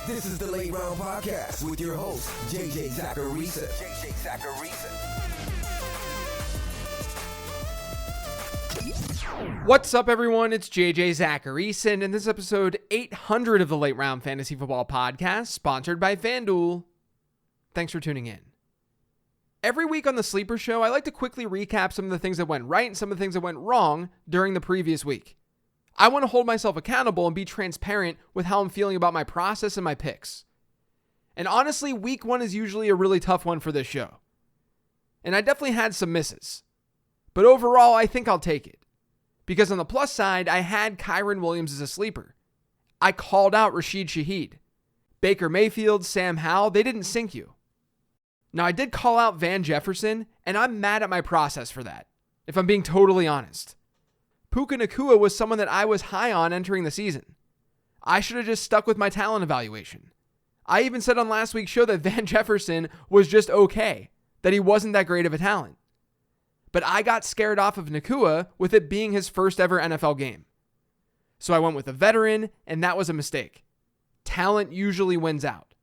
This is the Late Round Podcast with your host, JJ Zacharisa. What's up, everyone? It's JJ Zacharisa, and in this episode 800 of the Late Round Fantasy Football Podcast, sponsored by FanDuel. Thanks for tuning in. Every week on the Sleeper Show, I like to quickly recap some of the things that went right and some of the things that went wrong during the previous week. I want to hold myself accountable and be transparent with how I'm feeling about my process and my picks. And honestly, week one is usually a really tough one for this show. And I definitely had some misses. But overall, I think I'll take it. Because on the plus side, I had Kyren Williams as a sleeper. I called out Rashid Shaheed. Baker Mayfield, Sam Howell, they didn't sink you. Now, I did call out Van Jefferson, and I'm mad at my process for that, if I'm being totally honest. Puka Nacua was someone that I was high on entering the season. I should have just stuck with my talent evaluation. I even said on last week's show that Van Jefferson was just okay, that he wasn't that great of a talent. But I got scared off of Nacua with it being his first ever NFL game. So I went with a veteran, and that was a mistake. Talent usually wins out.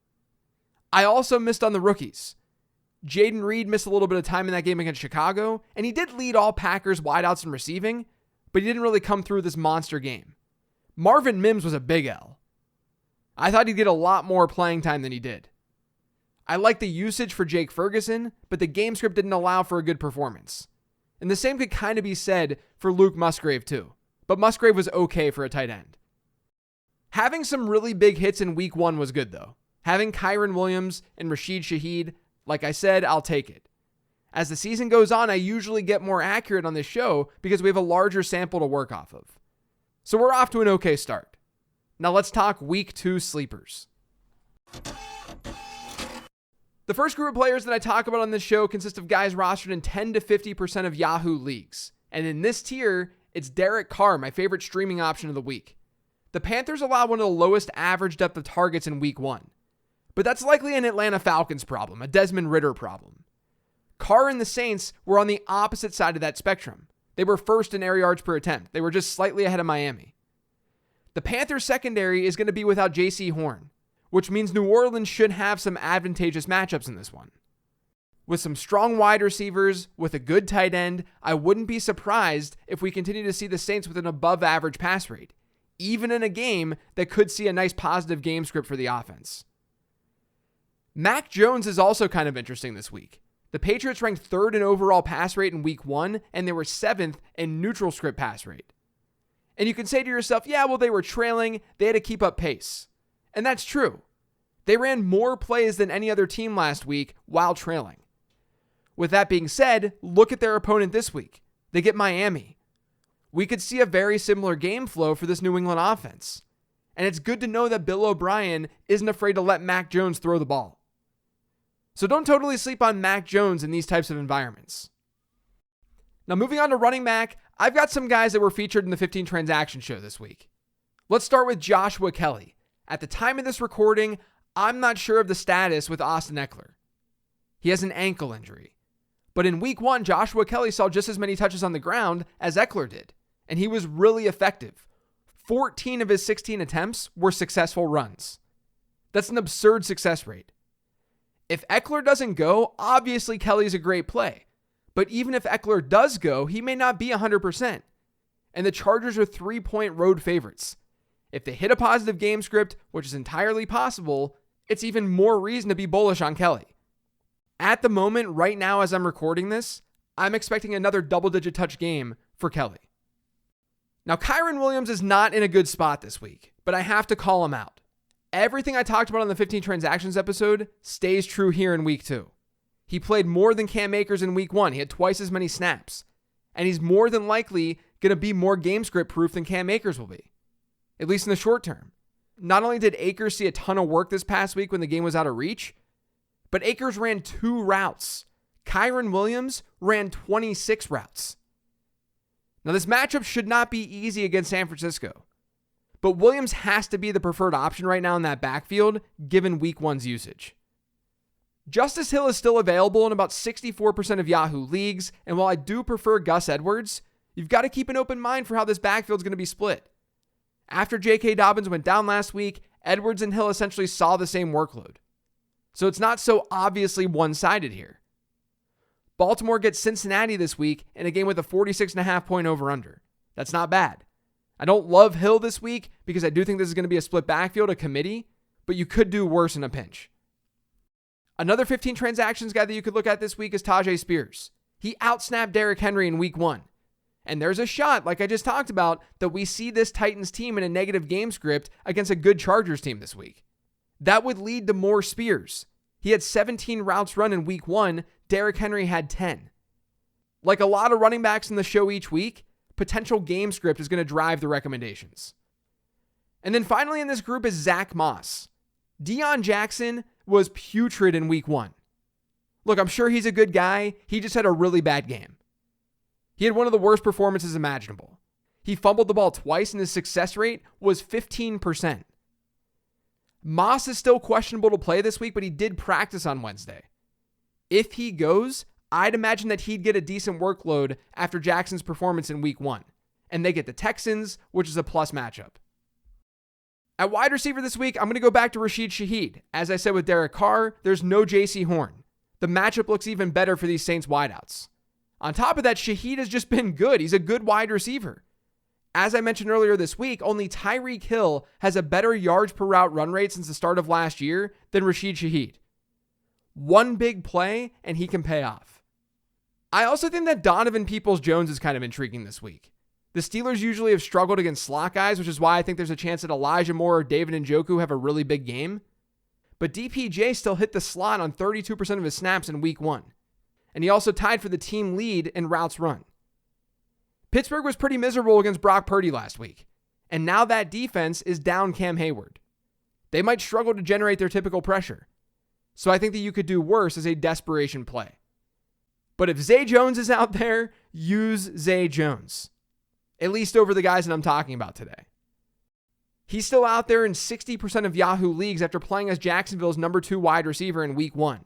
I also missed on the rookies. Jaden Reed missed a little bit of time in that game against Chicago, and he did lead all Packers wideouts in receiving, but he didn't really come through this monster game. Marvin Mims was a big L. I thought he'd get a lot more playing time than he did. I liked the usage for Jake Ferguson, but the game script didn't allow for a good performance. And the same could kind of be said for Luke Musgrave too, but Musgrave was okay for a tight end. Having some really big hits in week one was good though. Having Kyren Williams and Rashid Shaheed, like I said, I'll take it. As the season goes on, I usually get more accurate on this show because we have a larger sample to work off of. So we're off to an okay start. Now let's talk week two sleepers. The first group of players that I talk about on this show consist of guys rostered in 10 to 50% of Yahoo leagues. And in this tier, it's Derek Carr, my favorite streaming option of the week. The Panthers allowed one of the lowest average depth of targets in week one. But that's likely an Atlanta Falcons problem, a Desmond Ridder problem. Carr and the Saints were on the opposite side of that spectrum. They were first in air yards per attempt. They were just slightly ahead of Miami. The Panthers secondary is going to be without J.C. Horn, which means New Orleans should have some advantageous matchups in this one. With some strong wide receivers, with a good tight end, I wouldn't be surprised if we continue to see the Saints with an above average pass rate, even in a game that could see a nice positive game script for the offense. Mac Jones is also kind of interesting this week. The Patriots ranked third in overall pass rate in week one, and they were seventh in neutral script pass rate. And you can say to yourself, yeah, well, they were trailing. They had to keep up pace. And that's true. They ran more plays than any other team last week while trailing. With that being said, look at their opponent this week. They get Miami. We could see a very similar game flow for this New England offense. And it's good to know that Bill O'Brien isn't afraid to let Mac Jones throw the ball. So don't totally sleep on Mac Jones in these types of environments. Now moving on to running back, I've got some guys that were featured in the 15 transaction show this week. Let's start with Joshua Kelly. At the time of this recording, I'm not sure of the status with Austin Eckler. He has an ankle injury. But in week one, Joshua Kelly saw just as many touches on the ground as Eckler did. And he was really effective. 14 of his 16 attempts were successful runs. That's an absurd success rate. If Eckler doesn't go, obviously Kelly's a great play. But even if Eckler does go, he may not be 100%. And the Chargers are 3-point road favorites. If they hit a positive game script, which is entirely possible, it's even more reason to be bullish on Kelly. At the moment, right now as I'm recording this, I'm expecting another double-digit touch game for Kelly. Now, Kyren Williams is not in a good spot this week, but I have to call him out. Everything I talked about on the 15 transactions episode stays true here in week two. He played more than Cam Akers in week one. He had twice as many snaps. And he's more than likely going to be more game script proof than Cam Akers will be, at least in the short term. Not only did Akers see a ton of work this past week when the game was out of reach, but Akers ran 2 routes. Kyren Williams ran 26 routes. Now this matchup should not be easy against San Francisco. But Williams has to be the preferred option right now in that backfield, given week one's usage. Justice Hill is still available in about 64% of Yahoo leagues, and while I do prefer Gus Edwards, you've got to keep an open mind for how this backfield is going to be split. After J.K. Dobbins went down last week, Edwards and Hill essentially saw the same workload. So it's not so obviously one-sided here. Baltimore gets Cincinnati this week in a game with a 46.5 point over-under. That's not bad. I don't love Hill this week because I do think this is going to be a split backfield, a committee, but you could do worse in a pinch. Another 15 transactions guy that you could look at this week is Tajay Spears. He outsnapped Derrick Henry in week 1. And there's a shot, like I just talked about, that we see this Titans team in a negative game script against a good Chargers team this week. That would lead to more Spears. He had 17 routes run in week 1. Derrick Henry had 10. Like a lot of running backs in the show each week, potential game script is going to drive the recommendations. And then finally in this group is Zach Moss. Deion Jackson was putrid in week 1. Look, I'm sure he's a good guy. He just had a really bad game. He had one of the worst performances imaginable. He fumbled the ball twice and his success rate was 15%. Moss is still questionable to play this week, but he did practice on Wednesday. If he goes, I'd imagine that he'd get a decent workload after Jackson's performance in week 1. And they get the Texans, which is a plus matchup. At wide receiver this week, I'm going to go back to Rashid Shaheed. As I said with Derek Carr, there's no J.C. Horn. The matchup looks even better for these Saints wideouts. On top of that, Shaheed has just been good. He's a good wide receiver. As I mentioned earlier this week, only Tyreek Hill has a better yards per route run rate since the start of last year than Rashid Shaheed. One big play, and he can pay off. I also think that Donovan Peoples-Jones is kind of intriguing this week. The Steelers usually have struggled against slot guys, which is why I think there's a chance that Elijah Moore or David Njoku have a really big game. But DPJ still hit the slot on 32% of his snaps in week 1. And he also tied for the team lead in routes run. Pittsburgh was pretty miserable against Brock Purdy last week. And now that defense is down Cam Hayward. They might struggle to generate their typical pressure. So I think that you could do worse as a desperation play. But if Zay Jones is out there, use Zay Jones. At least over the guys that I'm talking about today. He's still out there in 60% of Yahoo leagues after playing as Jacksonville's number 2 wide receiver in week 1.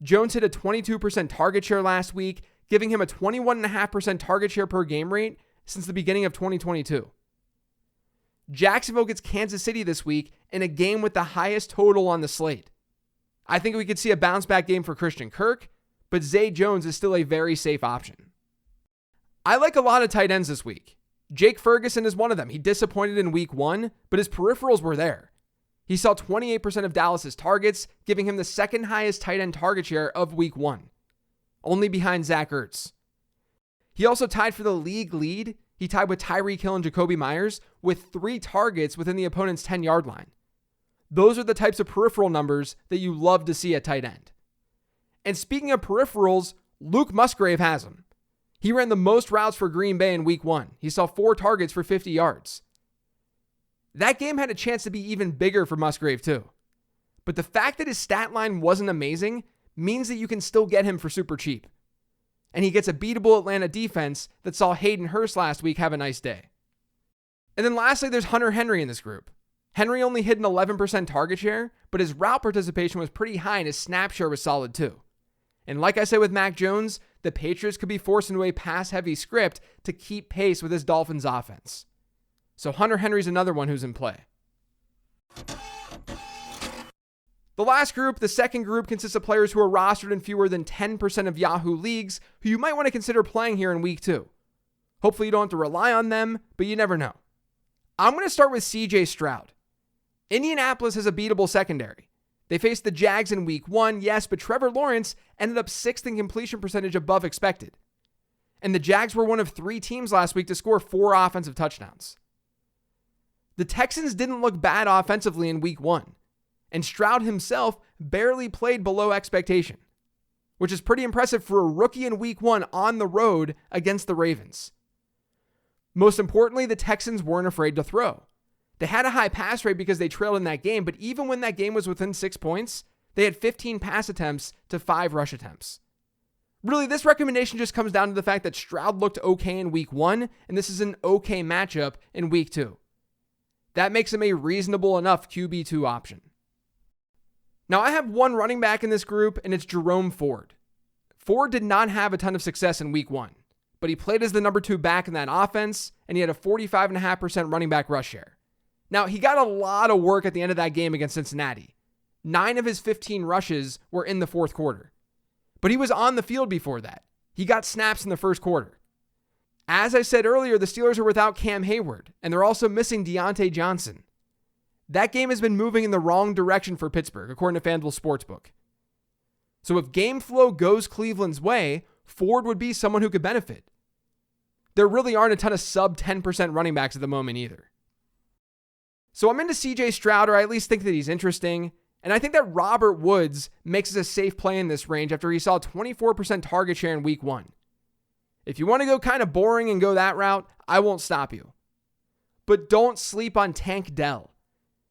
Jones hit a 22% target share last week, giving him a 21.5% target share per game rate since the beginning of 2022. Jacksonville gets Kansas City this week in a game with the highest total on the slate. I think we could see a bounce back game for Christian Kirk, but Zay Jones is still a very safe option. I like a lot of tight ends this week. Jake Ferguson is one of them. He disappointed in week 1, but his peripherals were there. He saw 28% of Dallas's targets, giving him the second highest tight end target share of week 1, only behind Zach Ertz. He also tied for the league lead. He tied with Tyreek Hill and Jacoby Myers with 3 targets within the opponent's 10-yard line. Those are the types of peripheral numbers that you love to see at tight end. And speaking of peripherals, Luke Musgrave has them. He ran the most routes for Green Bay in week 1. He saw 4 targets for 50 yards. That game had a chance to be even bigger for Musgrave too. But the fact that his stat line wasn't amazing means that you can still get him for super cheap. And he gets a beatable Atlanta defense that saw Hayden Hurst last week have a nice day. And then lastly, there's Hunter Henry in this group. Henry only hit an 11% target share, but his route participation was pretty high and his snap share was solid too. And like I said with Mac Jones, the Patriots could be forced into a pass-heavy script to keep pace with this Dolphins offense. So Hunter Henry's another one who's in play. The last group, the second group, consists of players who are rostered in fewer than 10% of Yahoo leagues who you might want to consider playing here in week 2. Hopefully you don't have to rely on them, but you never know. I'm going to start with CJ Stroud. Indianapolis has a beatable secondary. They faced the Jags in week 1, yes, but Trevor Lawrence ended up 6th in completion percentage above expected. And the Jags were one of 3 teams last week to score 4 offensive touchdowns. The Texans didn't look bad offensively in week 1, and Stroud himself barely played below expectation, which is pretty impressive for a rookie in week 1 on the road against the Ravens. Most importantly, the Texans weren't afraid to throw. They had a high pass rate because they trailed in that game, but even when that game was within 6 points, they had 15 pass attempts to 5 rush attempts. Really, this recommendation just comes down to the fact that Stroud looked okay in week 1, and this is an okay matchup in week 2. That makes him a reasonable enough QB2 option. Now, I have one running back in this group, and it's Jerome Ford. Ford did not have a ton of success in week 1, but he played as the number 2 back in that offense, and he had a 45.5% running back rush share. Now, he got a lot of work at the end of that game against Cincinnati. 9 of his 15 rushes were in the fourth quarter. But he was on the field before that. He got snaps in the first quarter. As I said earlier, the Steelers are without Cam Hayward, and they're also missing Deontay Johnson. That game has been moving in the wrong direction for Pittsburgh, according to FanDuel Sportsbook. So if game flow goes Cleveland's way, Ford would be someone who could benefit. There really aren't a ton of sub 10% running backs at the moment either. So I'm into CJ Stroud, or I at least think that he's interesting. And I think that Robert Woods makes us a safe play in this range after he saw 24% target share in week 1. If you want to go kind of boring and go that route, I won't stop you. But don't sleep on Tank Dell.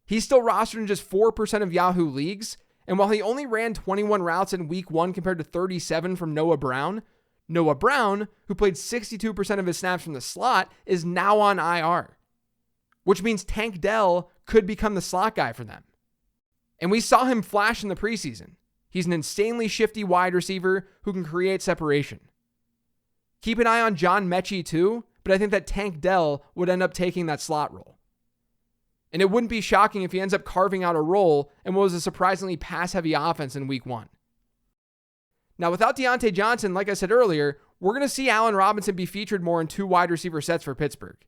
He's still rostered in just 4% of Yahoo leagues, and while he only ran 21 routes in week 1 compared to 37 from Noah Brown, who played 62% of his snaps from the slot, is now on IR, which means Tank Dell could become the slot guy for them. And we saw him flash in the preseason. He's an insanely shifty wide receiver who can create separation. Keep an eye on John Mechie too, but I think that Tank Dell would end up taking that slot role. And it wouldn't be shocking if he ends up carving out a role in what was a surprisingly pass-heavy offense in week 1. Now, without Deontay Johnson, like I said earlier, we're going to see Allen Robinson be featured more in 2 wide receiver sets for Pittsburgh.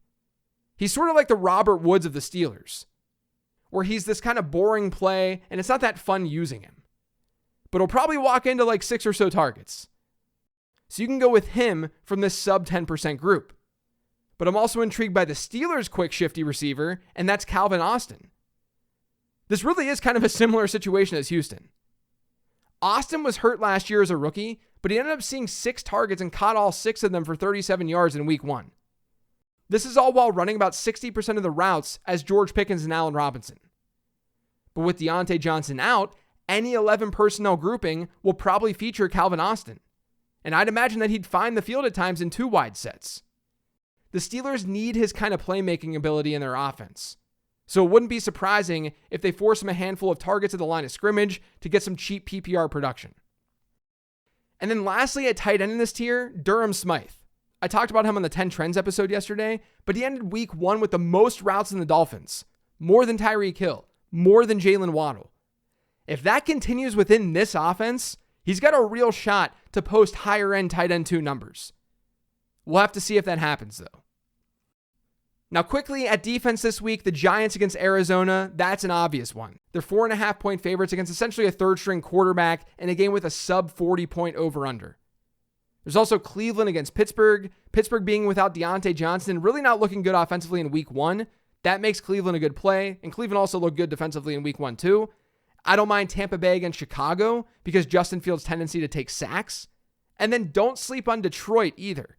He's sort of like the Robert Woods of the Steelers, where he's this kind of boring play, and it's not that fun using him. But he'll probably walk into like 6 or so targets. So you can go with him from this sub 10% group. But I'm also intrigued by the Steelers' quick shifty receiver, and that's Calvin Austin. This really is kind of a similar situation as Houston. Austin was hurt last year as a rookie, but he ended up seeing 6 targets and caught all 6 of them for 37 yards in week 1. This is all while running about 60% of the routes as George Pickens and Allen Robinson. But with Deontay Johnson out, any 11 personnel grouping will probably feature Calvin Austin. And I'd imagine that he'd find the field at times in 2 wide sets. The Steelers need his kind of playmaking ability in their offense. So it wouldn't be surprising if they force him a handful of targets at the line of scrimmage to get some cheap PPR production. And then lastly, at tight end in this tier, Durham Smythe. I talked about him on the 10 Trends episode yesterday, but he ended week 1 with the most routes in the Dolphins. More than Tyreek Hill. More than Jalen Waddle. If that continues within this offense, he's got a real shot to post higher end tight end 2 numbers. We'll have to see if that happens though. Now quickly at defense this week, the Giants against Arizona, that's an obvious one. They're 4.5 point favorites against essentially a 3rd string quarterback in a game with a sub 40 point over under. There's also Cleveland against Pittsburgh. Pittsburgh being without Deontay Johnson, really not looking good offensively in week 1. That makes Cleveland a good play, and Cleveland also looked good defensively in week 1 too. I don't mind Tampa Bay against Chicago because Justin Fields' tendency to take sacks. And then don't sleep on Detroit either.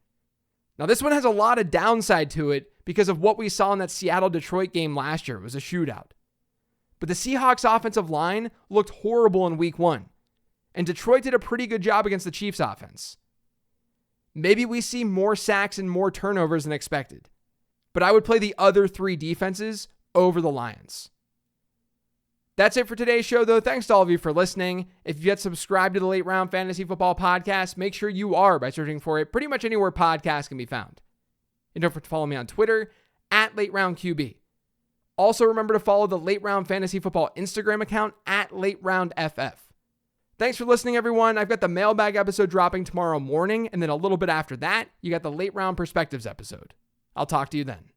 Now this one has a lot of downside to it because of what we saw in that Seattle-Detroit game last year. It was a shootout. But the Seahawks offensive line looked horrible in week 1. And Detroit did a pretty good job against the Chiefs offense. Maybe we see more sacks and more turnovers than expected. But I would play the other 3 defenses over the Lions. That's it for today's show, though. Thanks to all of you for listening. If you've yet subscribed to the Late Round Fantasy Football Podcast, make sure you are by searching for it pretty much anywhere podcasts can be found. And don't forget to follow me on Twitter, @LateRoundQB. Also remember to follow the Late Round Fantasy Football Instagram account, @LateRoundFF. Thanks for listening, everyone. I've got the mailbag episode dropping tomorrow morning, and then a little bit after that, you got the Late Round Perspectives episode. I'll talk to you then.